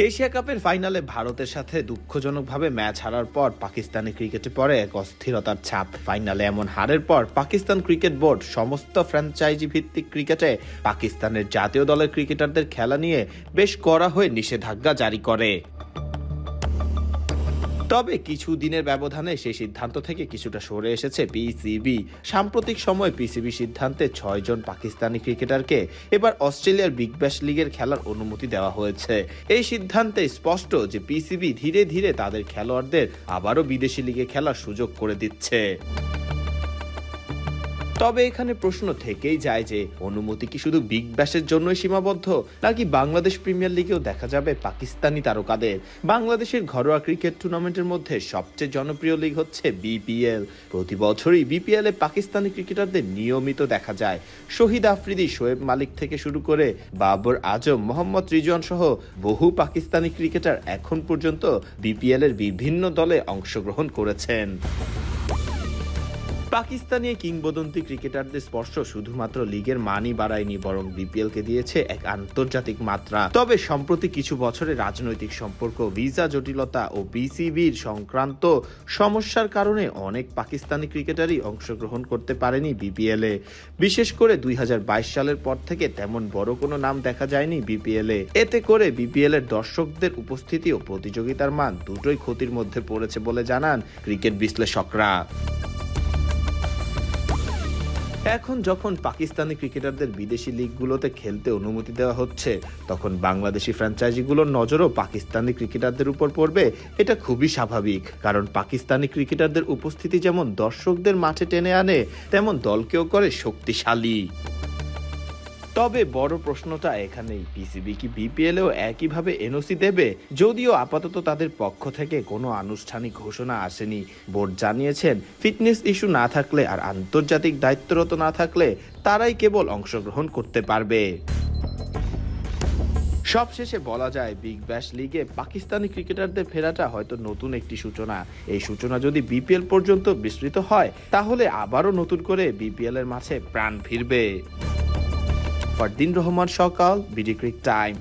Asia কাপের ফাইনালে ভারতের সাথে দুঃখজনকভাবে ম্যাচ হারার পর পাকিস্তানি ক্রিকেটে পড়ে এক অস্থিরতার ছাপ। ফাইনালে এমন হারের পর পাকিস্তান ক্রিকেট বোর্ড সমস্ত ফ্র্যাঞ্চাইজি ভিত্তিক ক্রিকেটে পাকিস্তানের জাতীয় দলের ক্রিকেটারদের খেলা নিয়ে বেশ কড়া হয়ে নিষেধাজ্ঞা জারি করে। তবে কিছু দিনের ব্যবধানে সেই সিদ্ধান্ত থেকে কিছুটা সরে এসেছে পিসিবি। সাম্প্রতিক সময় পিসিবি সিদ্ধান্তে 6 জন পাকিস্তানি ক্রিকেটারকে এবার অস্ট্রেলিয়ার বিগ ব্যাশ লিগের খেলার অনুমতি দেওয়া হয়েছে। এই সিদ্ধান্তে স্পষ্ট যে পিসিবি ধীরে ধীরে তাদের খেলোয়াড়দের আবারও বিদেশি লিগে খেলার সুযোগ করে দিচ্ছে। তবে এখানে প্রশ্ন থেকেই যায় যে অনুমতি কি শুধু বিগ ব্যাশের জন্যই সীমাবদ্ধ, নাকি বাংলাদেশ প্রিমিয়ার লিগেও দেখা যাবে পাকিস্তানি তারকাদের? বাংলাদেশের ঘরোয়া ক্রিকেট টুর্নামেন্টের মধ্যে সবচেয়ে জনপ্রিয় লিগ হচ্ছে বিপিএল। প্রতি বছরই বিপিএল এ পাকিস্তানি ক্রিকেটারদের নিয়মিত দেখা যায়। শহীদ আফ্রিদি, শোয়েব মালিক থেকে শুরু করে বাবর আজম, মোহাম্মদ রিজওয়ান সহ বহু পাকিস্তানি ক্রিকেটার এখন পর্যন্ত বিপিএল এর বিভিন্ন দলে অংশগ্রহণ করেছেন। পাকিস্তানি কিংবদন্তি ক্রিকেটারদের স্পর্শ শুধুমাত্র লিগের মানই বাড়ায়নি, বরং বিপিএল কে দিয়েছে এক আন্তর্জাতিক মাত্রা। তবে সম্প্রতি কিছু বছরে রাজনৈতিক সম্পর্ক, ভিসা জটিলতা ও বিসিবির সংক্রান্ত সমস্যার কারণে অনেক পাকিস্তানি ক্রিকেটারই অংশগ্রহণ করতে পারেনি বিপিএল এ। বিশেষ করে 2022 সালের পর থেকে তেমন বড় কোনো নাম দেখা যায়নি বিপিএল এ। এতে করে বিপিএল এর দর্শকদের উপস্থিতি ও প্রতিযোগিতার মান দুটোই ক্ষতির মধ্যে পড়েছে বলে জানান ক্রিকেট বিশ্লেষকরা। এখন যখন পাকিস্তানি ক্রিকেটারদের বিদেশি লিগগুলোতে খেলতে অনুমতি দেওয়া হচ্ছে, তখন বাংলাদেশি ফ্র্যাঞ্চাইজিগুলোর নজরও পাকিস্তানি ক্রিকেটারদের উপর পড়বে। এটা খুবই স্বাভাবিক, কারণ পাকিস্তানি ক্রিকেটারদের উপস্থিতি যেমন দর্শকদের মাঠে টেনে আনে, তেমন দলকেও করে শক্তিশালী। তবে বড় প্রশ্নটা এখানেই, পিসিবি কি বিপিএলেও একইভাবে এনওসি দেবে? যদিও আপাতত তাদের পক্ষ থেকে কোনো আনুষ্ঠানিক ঘোষণা আসেনি। বোর্ড জানিয়েছেন ফিটনেস ইস্যু না থাকলে আর আন্তর্জাতিক দায়িত্বরত না থাকলে তারাই কেবল অংশগ্রহণ করতে পারবে। সবশেষে বলা যায়, বিগ ব্যাশ লিগে পাকিস্তানি ক্রিকেটারদের ফেরাটা হয়তো নতুন একটি সূচনা। এই সূচনা যদি বিপিএল পর্যন্ত বিস্তৃত হয়, তাহলে আবারও নতুন করে বিপিএল এর মাঝে প্রাণ ফিরবে। ফারদিন রহমান সকাল, বিডি ক্রিক টাইম।